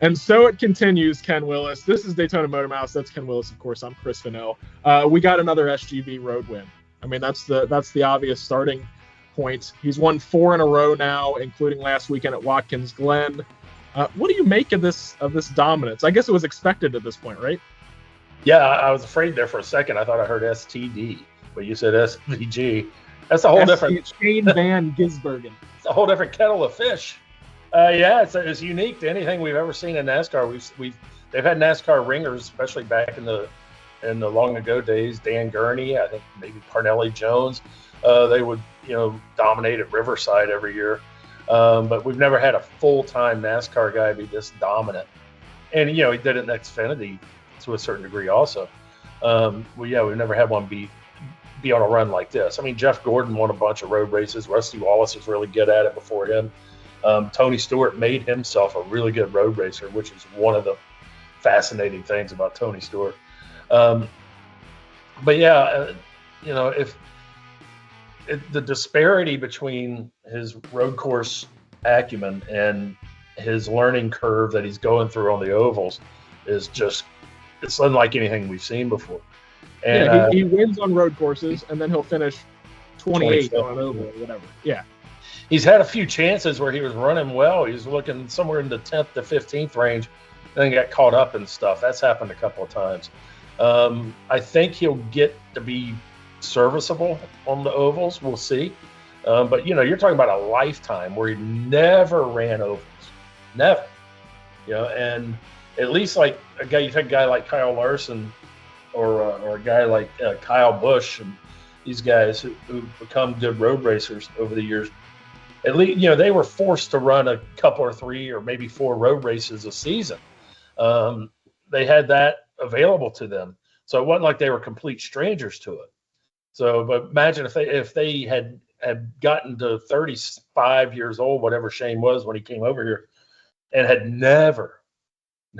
And so it continues, Ken Willis. This is Daytona Motor Mouths. That's Ken Willis, of course. I'm Chris Fennell. We got another SGV road win. I mean, that's the obvious starting point. He's won 4 in a row now, including last weekend at Watkins Glen. What do you make of this dominance? I guess it was expected at this point, right? Yeah, I was afraid there for a second. I thought I heard STD, but you said SVG. That's a whole different. Shane van Gisbergen. It's a whole different kettle of fish. Yeah, it's unique to anything we've ever seen in NASCAR. They've had NASCAR ringers, especially back in the long ago days. Dan Gurney, I think maybe Parnelli Jones. They would dominate at Riverside every year, but we've never had a full-time NASCAR guy be this dominant. And he did it in Xfinity to a certain degree also. We've never had one be on a run like this. I mean, Jeff Gordon won a bunch of road races. Rusty Wallace was really good at it before him. Tony Stewart made himself a really good road racer, which is one of the fascinating things about Tony Stewart. But yeah, if the disparity between his road course acumen and his learning curve that he's going through on the ovals is it's unlike anything we've seen before. And he wins on road courses, and then he'll finish 28 on an oval or whatever. Yeah. He's had a few chances where he was running well. He was looking somewhere in the 10th to 15th range, and then got caught up in stuff. That's happened a couple of times. I think he'll get to be serviceable on the ovals. We'll see. But, you're talking about a lifetime where he never ran ovals. Never. And at least like you take a guy like Kyle Larson or a guy like Kyle Busch and these guys who've become good road racers over the years. At least, they were forced to run a couple or 3 or maybe 4 road races a season. They had that available to them. So it wasn't like they were complete strangers to it. So, but imagine if they had gotten to 35 years old, whatever Shane was when he came over here, and had never,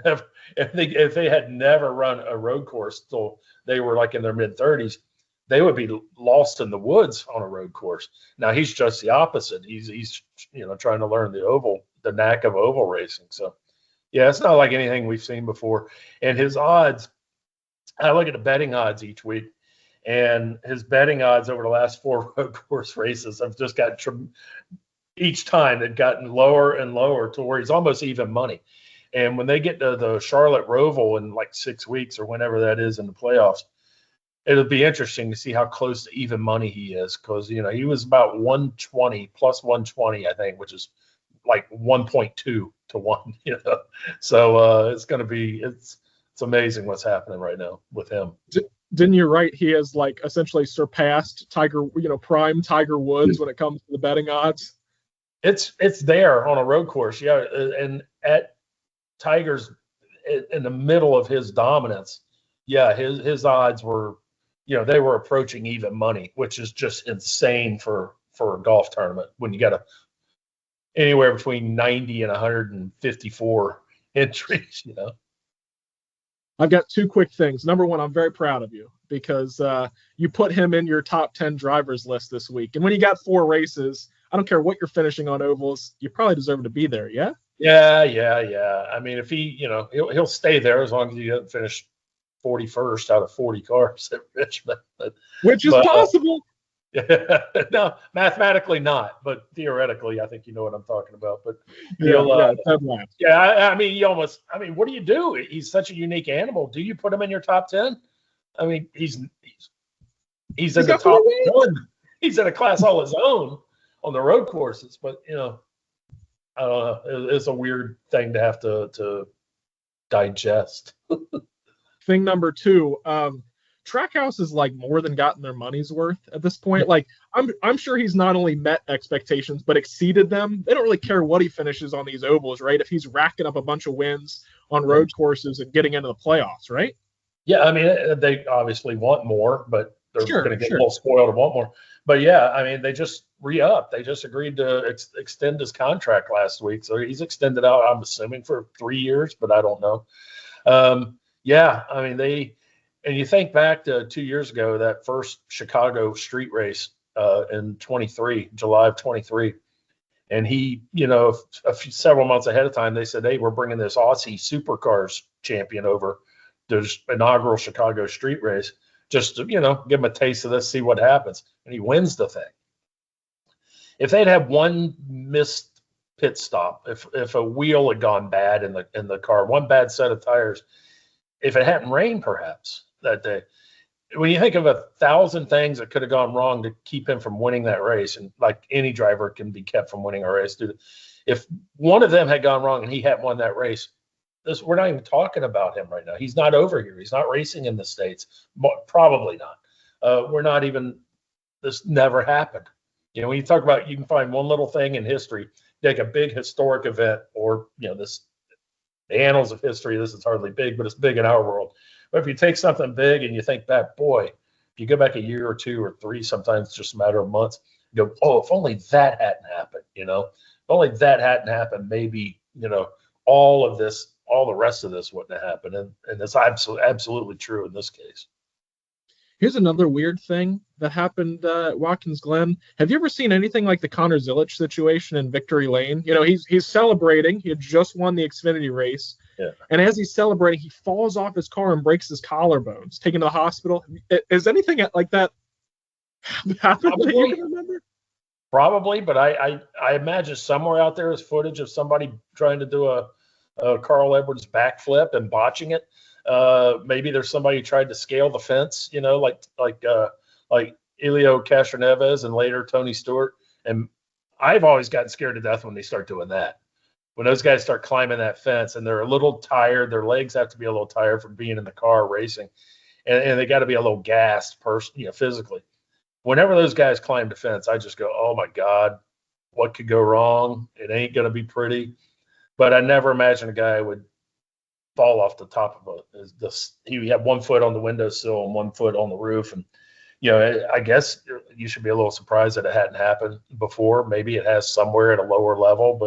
if they had never run a road course till they were like in their mid-30s, they would be lost in the woods on a road course. Now he's just the opposite. He's trying to learn the knack of oval racing. So yeah, it's not like anything we've seen before. And his odds, I look at the betting odds each week, and his betting odds over the last 4 road course races have just got each time they've gotten lower and lower to where he's almost even money. And when they get to the Charlotte Roval in like 6 weeks or whenever that is in the playoffs, it'll be interesting to see how close to even money he is, because he was about 120 plus 120, I think, which is like 1.2 to 1. So it's going to be it's amazing what's happening right now with him. Didn't you write he has like essentially surpassed prime Tiger Woods when it comes to the betting odds? It's there on a road course, yeah, and at Tiger's in the middle of his dominance, yeah, his odds were. They were approaching even money, which is just insane for a golf tournament when you got anywhere between 90 and 154 entries. I've got 2 quick things. Number one, I'm very proud of you because you put him in your top 10 drivers list this week. And when you got 4 races, I don't care what you're finishing on ovals, you probably deserve to be there. Yeah. Yeah. I mean, if he'll stay there as long as he doesn't finish 41st out of 40 cars at Richmond. Which is possible. Yeah, no, mathematically not, but theoretically, I think you know what I'm talking about. But I mean, what do you do? He's such a unique animal. Do you put him in your top 10? I mean, he's in the top 1. He's in a class all his own on the road courses. But I don't know. It's a weird thing to have to digest. Thing number 2, Trackhouse has like more than gotten their money's worth at this point. Like I'm sure he's not only met expectations but exceeded them. They don't really care what he finishes on these ovals, right? If he's racking up a bunch of wins on road courses and getting into the playoffs, right? Yeah, I mean they obviously want more, but they're going to get a little spoiled and want more. But yeah, I mean they just re-upped. They just agreed to extend his contract last week, so he's extended out. I'm assuming for 3 years, but I don't know. Yeah, I mean and you think back to 2 years ago, that first Chicago street race in July of 23, And he, several months ahead of time, they said, hey, we're bringing this Aussie Supercars champion over to this inaugural Chicago street race just to, give him a taste of this, see what happens. And he wins the thing. If they'd had one missed pit stop, if a wheel had gone bad in the car, one bad set of tires, if it hadn't rained perhaps that day, when you think of 1,000 things that could have gone wrong to keep him from winning that race, and like any driver can be kept from winning a race, if one of them had gone wrong and he hadn't won that race, we're not even talking about him right now. He's not over here. He's not racing in the States. Probably not. We're not even. This never happened. When you talk about, you can find one little thing in history, take a big historic event, or the annals of history. This is hardly big, but it's big in our world. But if you take something big and you think back, boy, if you go back a year or two or three, sometimes it's just a matter of months, you go, oh, if only that hadn't happened, if only that hadn't happened, maybe, all of this, all the rest of this wouldn't have happened. And it's absolutely true in this case. Here's another weird thing that happened at Watkins Glen. Have you ever seen anything like the Connor Zilich situation in Victory Lane? He's celebrating. He had just won the Xfinity race. Yeah. And as he's celebrating, he falls off his car and breaks his collarbones, taken to the hospital. Is anything like that happened that you can remember? Probably, but I imagine somewhere out there is footage of somebody trying to do a Carl Edwards backflip and botching it. Maybe there's somebody who tried to scale the fence, like Elio Castroneves and later Tony Stewart. And I've always gotten scared to death when they start doing that. When those guys start climbing that fence and they're a little tired, their legs have to be a little tired from being in the car racing, and they got to be a little gassed physically. Whenever those guys climb the fence, I just go, oh my God, what could go wrong? It ain't going to be pretty. But I never imagined a guy would fall off the top of he had 1 foot on the windowsill and 1 foot on the roof. And, I guess you should be a little surprised that it hadn't happened before. Maybe it has somewhere at a lower level,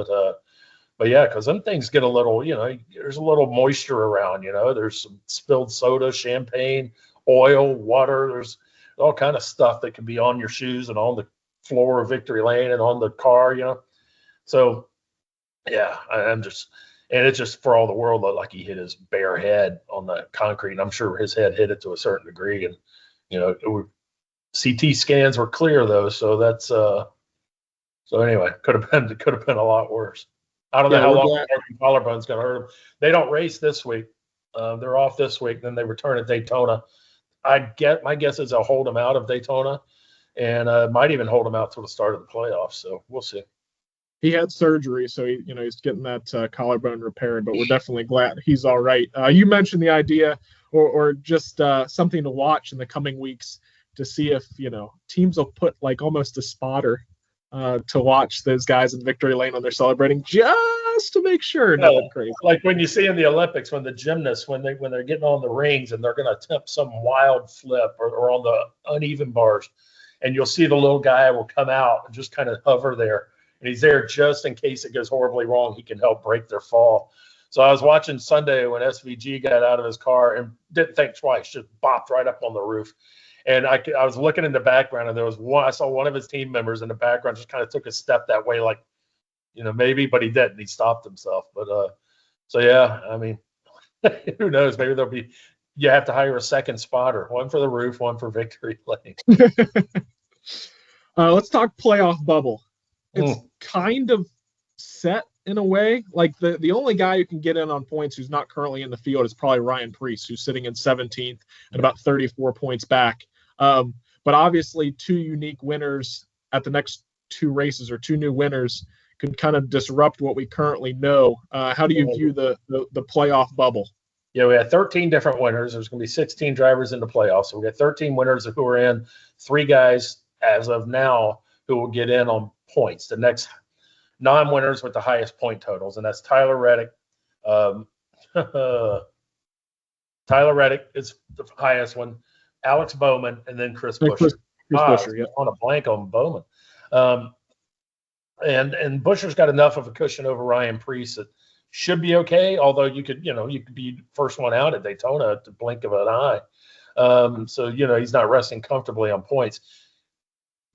but yeah, because them things get a little, there's a little moisture around, there's some spilled soda, champagne, oil, water. There's all kind of stuff that can be on your shoes and on the floor of Victory Lane and on the car, So, yeah, and it just for all the world looked like he hit his bare head on the concrete. And I'm sure his head hit it to a certain degree. And, CT scans were clear though. So that's, so anyway, could have been a lot worse. I don't know how long the collarbone's going to hurt him. They don't race this week. They're off this week. Then they return at Daytona. My guess is they'll hold him out of Daytona, and might even hold him out till the start of the playoffs. So we'll see. He had surgery, so he's getting that collarbone repaired. But we're definitely glad he's all right. You mentioned the idea, or just something to watch in the coming weeks to see if teams will put like almost a spotter to watch those guys in Victory Lane when they're celebrating, just to make sure nothing crazy. Like when you see in the Olympics, when the gymnasts, when they're getting on the rings and they're going to attempt some wild flip or on the uneven bars, and you'll see the little guy will come out and just kind of hover there, and he's there just in case it goes horribly wrong. He can help break their fall. So I was watching Sunday when SVG got out of his car and didn't think twice, just bopped right up on the roof. And I was looking in the background, and there was I saw one of his team members in the background just kind of took a step that way, like, maybe, but he didn't. He stopped himself. But so yeah, I mean, who knows? Maybe you have to hire a second spotter, one for the roof, one for Victory Lane. Let's talk playoff bubble. It's kind of set in a way. Like the only guy who can get in on points who's not currently in the field is probably Ryan Preece, who's sitting in 17th and about 34 points back. But obviously, two unique winners at the next two races, or two new winners, could kind of disrupt what we currently know. How do you view the playoff bubble? Yeah, we had 13 different winners. There's going to be 16 drivers in the playoffs. So we got 13 winners who are in, 3 guys as of now who will get in on points. The next non-winners with the highest point totals, and that's Tyler Reddick. Tyler Reddick is the highest one, Alex Bowman, and then Chris Buescher. Chris Buescher, yeah. On a blank on Bowman. And Buescher's got enough of a cushion over Ryan Preece that should be okay, although you could be first one out at Daytona at the blink of an eye. So he's not resting comfortably on points.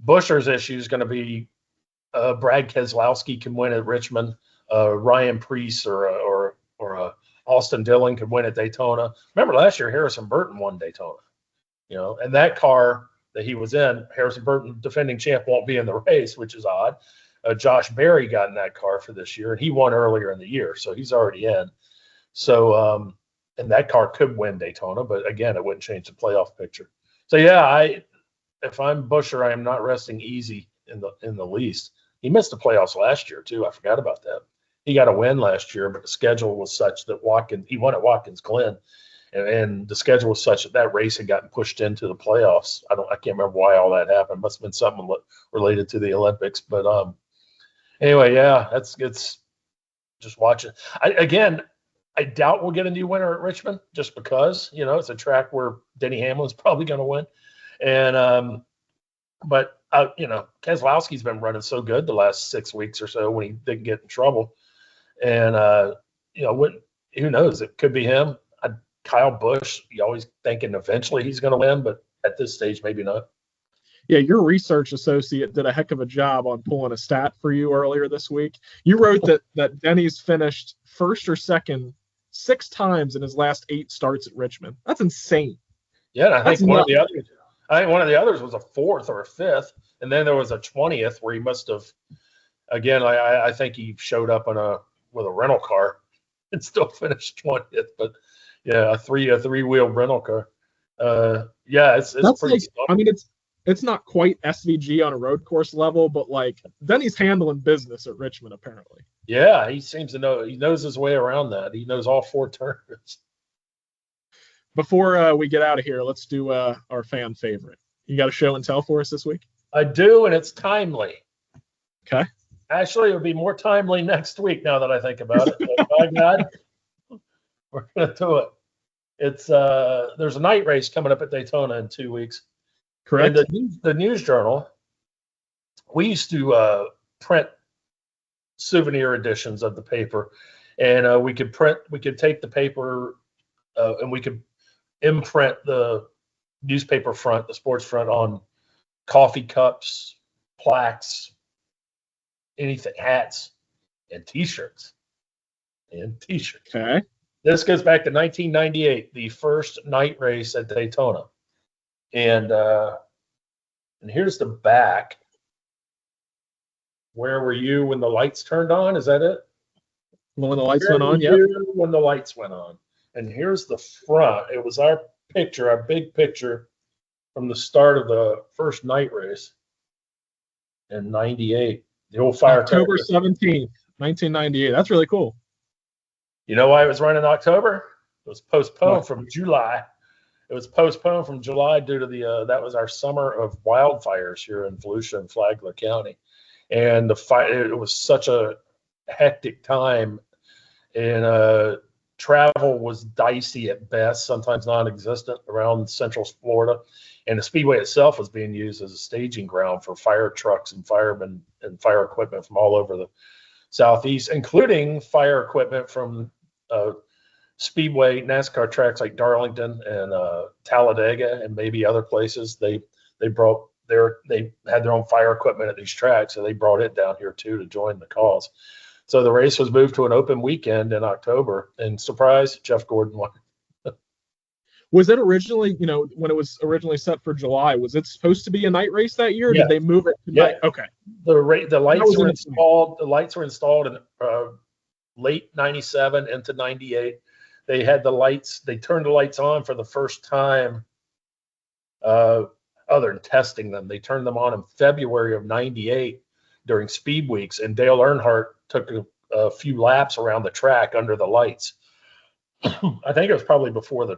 Buescher's issue is going to be Brad Keselowski can win at Richmond. Ryan Preece or Austin Dillon could win at Daytona. Remember last year, Harrison Burton won Daytona. And that car that he was in, Harrison Burton, defending champ, won't be in the race, which is odd. Josh Berry got in that car for this year, and he won earlier in the year, so he's already in. So, and that car could win Daytona, but again, it wouldn't change the playoff picture. So yeah, if I'm Buescher, I am not resting easy in the least. He missed the playoffs last year too. I forgot about that. He got a win last year, but the schedule was such that he won at Watkins Glen, and the schedule was such that race had gotten pushed into the playoffs. I can't remember why all that happened. Must have been something related to the Olympics. But anyway, yeah, it's just watch it. I doubt we'll get a new winner at Richmond just because, it's a track where Denny Hamlin's probably going to win. And, but Keselowski's been running so good the last 6 weeks or so when he didn't get in trouble. And, who knows? It could be him. Kyle Busch, you always thinking eventually he's going to win, but at this stage, maybe not. Yeah, your research associate did a heck of a job on pulling a stat for you earlier this week. You wrote that Denny's finished first or second 6 times in his last 8 starts at Richmond. That's insane. Yeah, and I think one of the others was a 4th or a 5th, and then there was a 20th where he must have. Again, I think he showed up with a rental car and still finished 20th, but yeah, a three-wheel rental car. It's pretty. It's not quite SVG on a road course level, but Denny's handling business at Richmond apparently. Yeah, he seems to know. He knows his way around that. He knows all 4 turns. Before we get out of here, let's do our fan favorite. You got a show and tell for us this week? I do, and it's timely. Okay. Actually, it would be more timely next week now that I think about it. By God, we're going to do it. It's there's a night race coming up at Daytona in 2 weeks. Correct. And the News Journal, we used to print souvenir editions of the paper, and we could take the paper and we could imprint the newspaper front, the sports front, on coffee cups, plaques, anything, hats, and T-shirts. Okay. This goes back to 1998, the first night race at Daytona. And here's the back. Where were you when the lights turned on? Is that it? When the lights went on, yeah. When the lights went on. And here's the front. It was our big picture from the start of the first night race in 98. The old fire. October 17th, 1998. That's really cool. You know why it was run in October? It was postponed from July. It was postponed from July due to that was our summer of wildfires here in Volusia and Flagler County. And it was such a hectic time, and travel was dicey at best, sometimes non-existent around Central Florida. And the speedway itself was being used as a staging ground for fire trucks and firemen and fire equipment from all over the Southeast, including fire equipment from speedway NASCAR tracks like Darlington and Talladega and maybe other places. They had their own fire equipment at these tracks, so they brought it down here too to join the cause. So the race was moved to an open weekend in October, and surprise, Jeff Gordon won. Was it originally, when it was originally set for July, was it supposed to be a night race that year? Or did they move it to night? Okay. The lights were installed. The lights were installed in late '97 into '98. They had the lights. They turned the lights on for the first time. Other than testing them, they turned them on in February of '98 during speed weeks, and Dale Earnhardt took a few laps around the track under the lights. I think it was probably before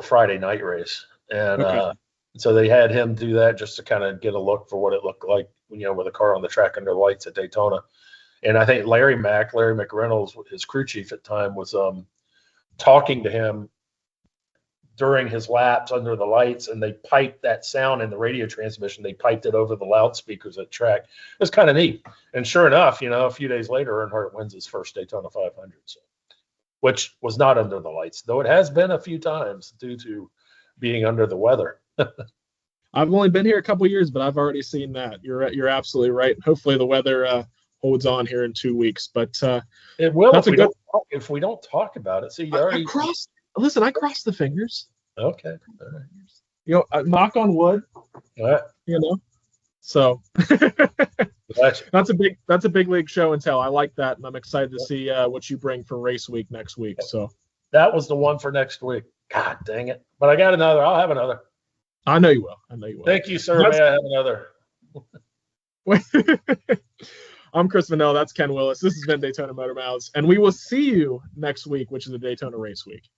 Friday night race, and so they had him do that just to kind of get a look for what it looked like, with a car on the track under the lights at Daytona. And I think Larry McReynolds, his crew chief at the time, was talking to him during his laps under the lights, and they piped that sound in the radio transmission. They piped it over the loudspeakers at track. It was kind of neat. And sure enough, a few days later, Earnhardt wins his first Daytona 500, which was not under the lights, though it has been a few times due to being under the weather. I've only been here a couple years, but I've already seen that. You're absolutely right. Hopefully the weather holds on here in 2 weeks, but It will that's if we don't talk about it. See, you I already crossed the fingers. okay. All right. You know, knock on wood. All right. You know, so Gotcha. that's a big league show and tell. I like that, and I'm excited to see what you bring for race week next week. So That was the one for next week. God dang it! But I got another. I'll have another. I know you will. Thank you, sir. May I have another? I'm Chris Vanell. That's Ken Willis. This has been Daytona Motor Mouths, and we will see you next week, which is the Daytona race week.